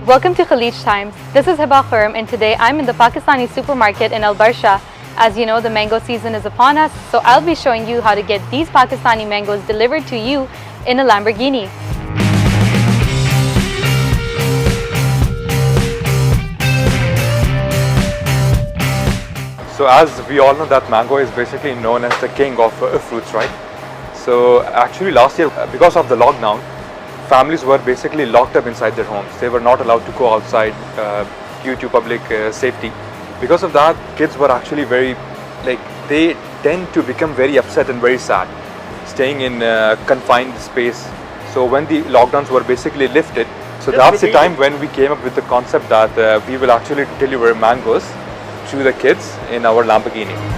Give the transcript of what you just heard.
Welcome to Khalij Times. This is Hiba Khurram and today I'm in the Pakistani supermarket in Al Barsha. As you know, the mango season is upon us, so I'll be showing you how to get these Pakistani mangoes delivered to you in a Lamborghini. So as we all know that mango is basically known as the king of fruits, right? So actually last year, because of the lockdown, families were basically locked up inside their homes. They were not allowed to go outside due to public safety. Because of that, kids were actually they tend to become very upset and very sad, staying in confined space. So when the lockdowns were basically lifted, so that's the time when we came up with the concept that we will actually deliver mangoes to the kids in our Lamborghini.